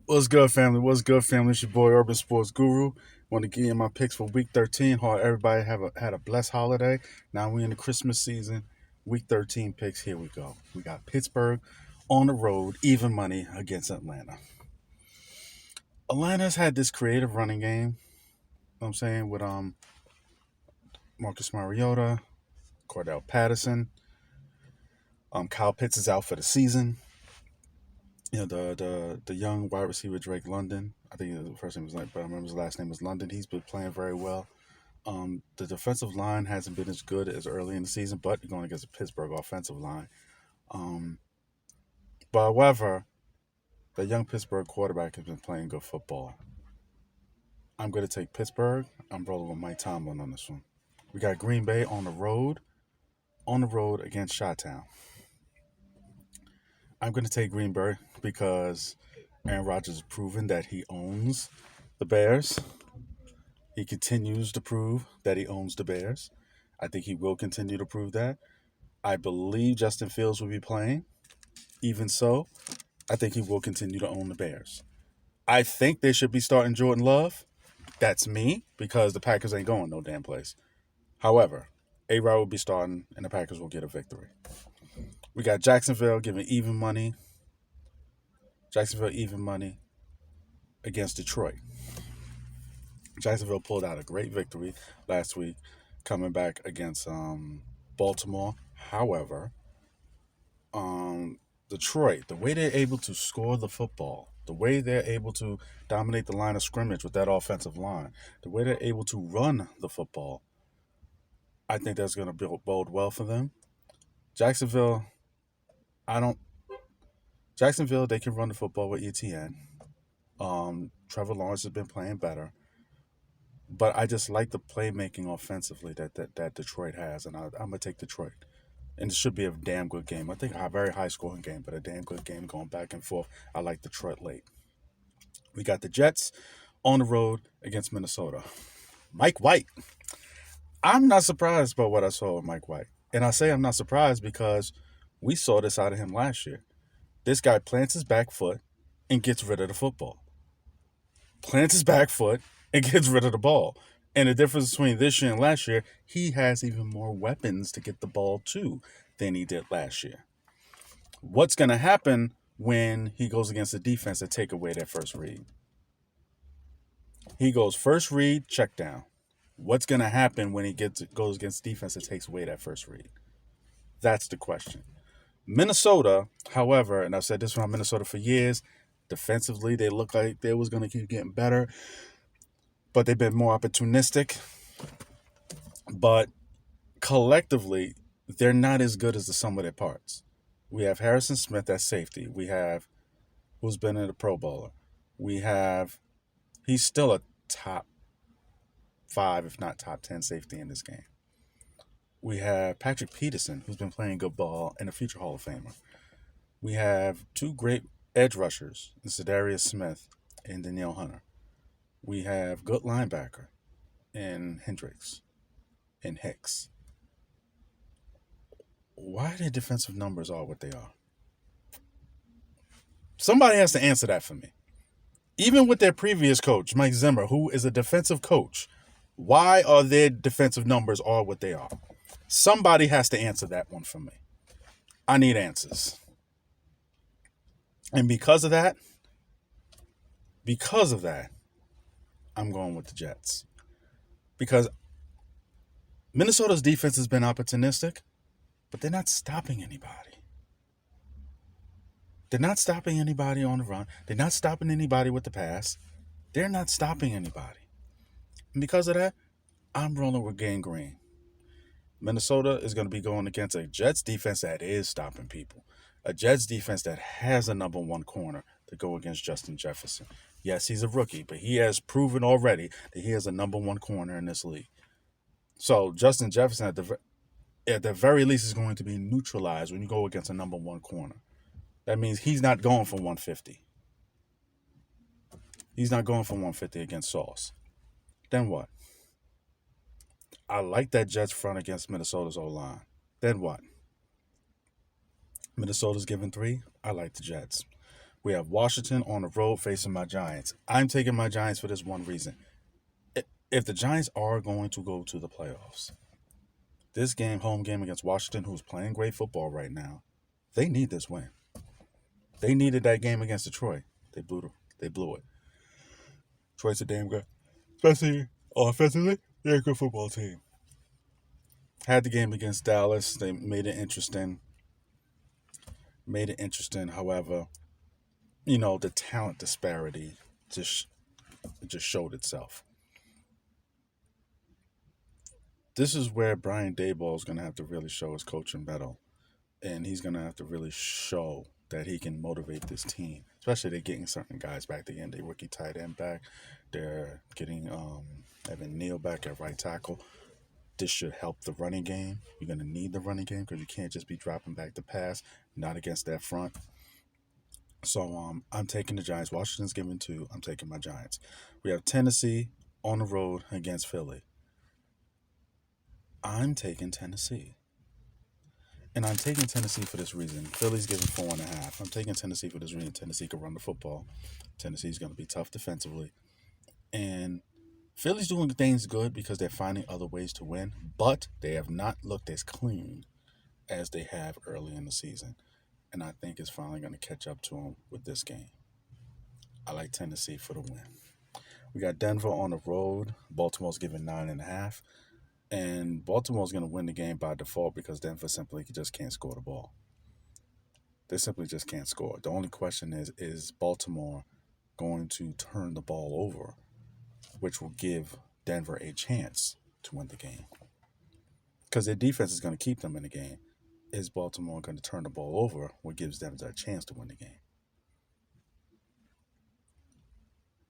What's good, family? What's good, family? It's your boy, Urban Sports Guru. Want to give you my picks for Week 13. Hope everybody had a blessed holiday. Now we in the Christmas season. Week 13 picks. Here we go. We got Pittsburgh on the road, even money against Atlanta. Atlanta's had this creative running game. You know what I'm saying, with Marcus Mariota, Cordell Patterson. Kyle Pitts is out for the season. The young wide receiver Drake London. I think the first name was like, but I remember his last name was London. He's been playing very well. The defensive line hasn't been as good as early in the season, but you're going against the Pittsburgh offensive line. Um, but however, the young Pittsburgh quarterback has been playing good football. I'm going to take Pittsburgh. I'm rolling with Mike Tomlin on this one. We got Green Bay on the road against Chi-Town. I'm going to take Green Bay because Aaron Rodgers has proven that he owns the Bears. He continues to prove that he owns the Bears. I think he will continue to prove that. I believe Justin Fields will be playing. Even so, I think he will continue to own the Bears. I think they should be starting Jordan Love. That's me because the Packers ain't going no damn place. However, A-Rod will be starting and the Packers will get a victory. We got Jacksonville giving even money. Jacksonville even money against Detroit. Jacksonville pulled out a great victory last week coming back against Baltimore. However, Detroit, the way they're able to score the football, the way they're able to dominate the line of scrimmage with that offensive line, the way they're able to run the football, I think that's going to bode well for them. Jacksonville, I don't. Jacksonville, they can run the football with ETN. Trevor Lawrence has been playing better, but I just like the playmaking offensively that Detroit has, and I'm gonna take Detroit. And it should be a damn good game. I think a very high scoring game, but a damn good game going back and forth. I like Detroit late. We got the Jets on the road against Minnesota. Mike White. I'm not surprised by what I saw with Mike White. And I say I'm not surprised because we saw this out of him last year. This guy plants his back foot and gets rid of the football. Plants his back foot and gets rid of the ball. And the difference between this year and last year, he has even more weapons to get the ball to than he did last year. What's going to happen when he goes against the defense to take away that first read? He goes first read, check down. What's going to happen when he goes against defense that takes away that first read? That's the question. Minnesota, however, and I've said this about Minnesota for years, defensively they look like they was going to keep getting better, but they've been more opportunistic. But collectively, they're not as good as the sum of their parts. We have Harrison Smith at safety. We have who's been in the Pro Bowler. We have he's still a top 5, if not top 10 safety in this game. We have Patrick Peterson, who's been playing good ball and a future Hall of Famer. We have two great edge rushers, Za'Darius Smith and Danielle Hunter. We have good linebacker in Hendricks and Hicks. Why are their defensive numbers are what they are? Somebody has to answer that for me. Even with their previous coach, Mike Zimmer, who is a defensive coach, why are their defensive numbers are what they are? Somebody has to answer that one for me. I need answers. And because of that, I'm going with the Jets. Because Minnesota's defense has been opportunistic, but they're not stopping anybody. They're not stopping anybody on the run. They're not stopping anybody with the pass. They're not stopping anybody. And because of that, I'm rolling with Gang Green. Minnesota is going to be going against a Jets defense that is stopping people. A Jets defense that has a number one corner to go against Justin Jefferson. Yes, he's a rookie, but he has proven already that he has a number one corner in this league. So Justin Jefferson, at the very least, is going to be neutralized when you go against a number one corner. That means he's not going for 150. He's not going for 150 against Sauce. Then what? I like that Jets front against Minnesota's O-line. Then what? Minnesota's giving 3. I like the Jets. We have Washington on the road facing my Giants. I'm taking my Giants for this one reason. If the Giants are going to go to the playoffs, this game, home game against Washington, who's playing great football right now, they need this win. They needed that game against Detroit. They blew it. Detroit's a damn good, especially offensively. They're a good football team. Had the game against Dallas. They made it interesting. However, the talent disparity just just showed itself. This is where Brian Daboll is going to have to really show his coaching mettle, and he's going to have to really show that he can motivate this team. Especially they're getting certain guys back. They're getting their rookie tight end back. They're getting Evan Neal back at right tackle. This should help the running game. You're going to need the running game because you can't just be dropping back to pass, not against that front. So I'm taking the Giants. Washington's giving 2. I'm taking my Giants. We have Tennessee on the road against Philly. I'm taking Tennessee. And I'm taking Tennessee for this reason. Philly's giving 4.5. I'm taking Tennessee for this reason. Tennessee can run the football. Tennessee's going to be tough defensively. And Philly's doing things good because they're finding other ways to win, but they have not looked as clean as they have early in the season. And I think it's finally going to catch up to them with this game. I like Tennessee for the win. We got Denver on the road. Baltimore's giving 9.5. And Baltimore's going to win the game by default because Denver simply just can't score the ball. They simply just can't score. The only question is Baltimore going to turn the ball over, which will give Denver a chance to win the game? Because their defense is going to keep them in the game. Is Baltimore going to turn the ball over, what gives them a chance to win the game?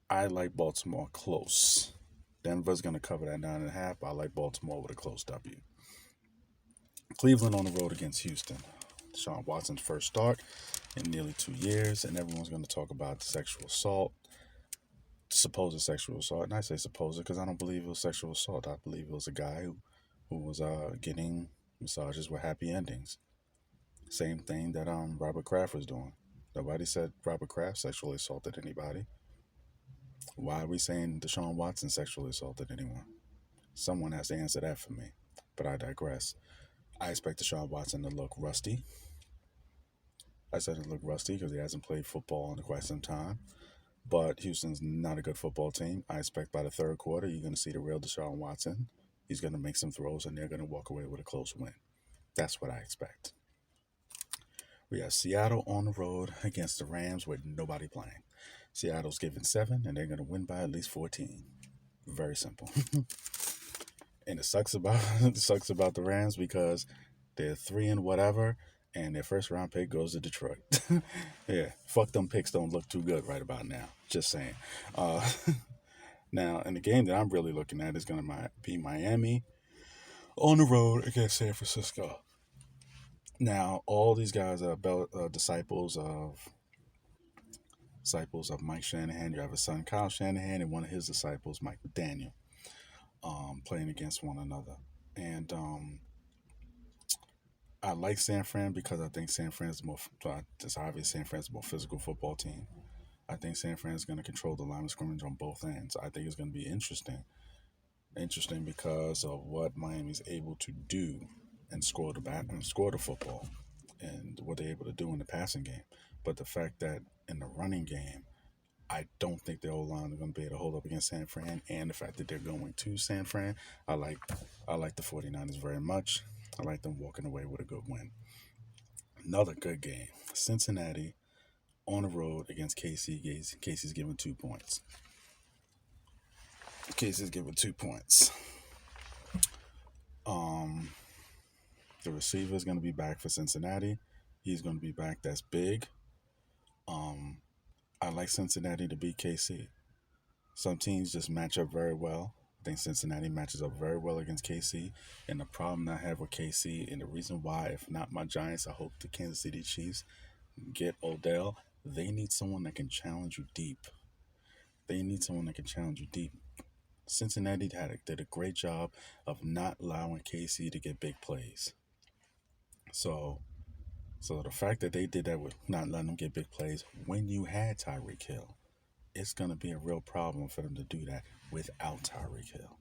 I like Baltimore close. Denver's going to cover that 9.5. I like Baltimore with a close W. Cleveland on the road against Houston. Deshaun Watson's first start in nearly 2 years, and everyone's going to talk about the sexual assault, supposed sexual assault. And I say supposed because I don't believe it was sexual assault. I believe it was a guy who was getting massages with happy endings. Same thing that Robert Kraft was doing. Nobody said Robert Kraft sexually assaulted anybody. Why are we saying Deshaun Watson sexually assaulted anyone? Someone has to answer that for me. But I digress. I expect Deshaun Watson to look rusty. I said to look rusty because he hasn't played football in quite some time. But Houston's not a good football team. I expect by the third quarter, you're going to see the real Deshaun Watson. He's going to make some throws, and they're going to walk away with a close win. That's what I expect. We have Seattle on the road against the Rams with nobody playing. Seattle's given 7, and they're going to win by at least 14. Very simple. And it sucks about the Rams because they're 3 and whatever, and their first round pick goes to Detroit. Yeah, fuck them picks don't look too good right about now. Just saying. Now, and the game that I'm really looking at is going to be Miami on the road against San Francisco. Now, all these guys are disciples of Mike Shanahan. You have his son Kyle Shanahan and one of his disciples, Mike McDaniel, playing against one another. And I like San Fran because I think San Fran's it's obvious San Fran's a more physical football team. I think San Fran is going to control the line of scrimmage on both ends. I think it's going to be interesting. Interesting because of what Miami's able to do and score the football and what they're able to do in the passing game. But the fact that in the running game, I don't think the O-line is going to be able to hold up against San Fran, and the fact that they're going to San Fran, I like the 49ers very much. I like them walking away with a good win. Another good game. Cincinnati on the road against KC. Casey's given 2 points. Casey's given 2 points. The receiver is going to be back for Cincinnati. He's going to be back. That's big. I like Cincinnati to beat KC. Some teams just match up very well. I think Cincinnati matches up very well against KC. And the problem I have with KC, and the reason why, if not my Giants, I hope the Kansas City Chiefs get Odell. They need someone that can challenge you deep. Cincinnati did a great job of not allowing KC to get big plays. So So the fact that they did that with not letting them get big plays when you had Tyreek Hill, it's going to be a real problem for them to do that without Tyreek Hill.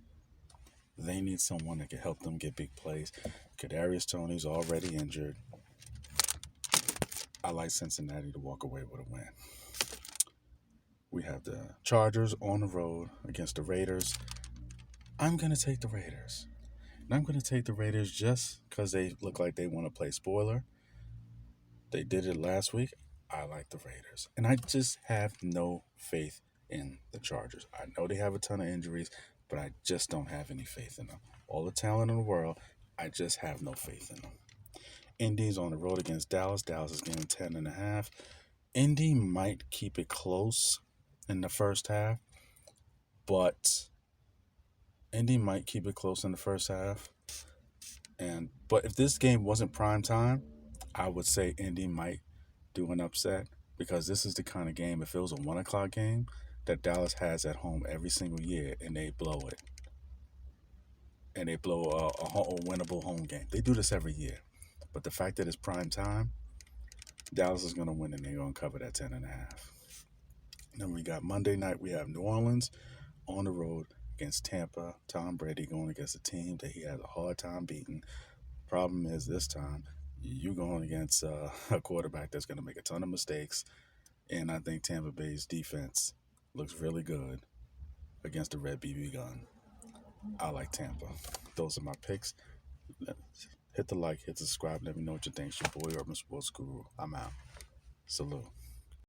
They need someone that can help them get big plays. Kadarius Toney's already injured. I like Cincinnati to walk away with a win. We have the Chargers on the road against the Raiders. I'm going to take the Raiders. And I'm going to take the Raiders just because they look like they want to play spoiler. They did it last week. I like the Raiders. And I just have no faith in the Chargers. I know they have a ton of injuries, but I just don't have any faith in them. All the talent in the world, I just have no faith in them. Indy's on the road against Dallas. Dallas is getting 10.5. Indy might keep it close in the first half, but Indy might keep it close in the first half. But if this game wasn't prime time, I would say Indy might do an upset because this is the kind of game, if it was a 1 o'clock game, that Dallas has at home every single year and they blow it. And they blow a winnable home game. They do this every year. But the fact that it's prime time, Dallas is going to win and they're going to cover that 10.5. Then we got Monday night, we have New Orleans on the road against Tampa. Tom Brady going against a team that he has a hard time beating. Problem is this time, you're going against a quarterback that's going to make a ton of mistakes. And I think Tampa Bay's defense looks really good against the Red BB gun. I like Tampa. Those are my picks. Hit the like, hit the subscribe. Let me know what you think. It's your boy, Urban Sports Guru. I'm out. Salute.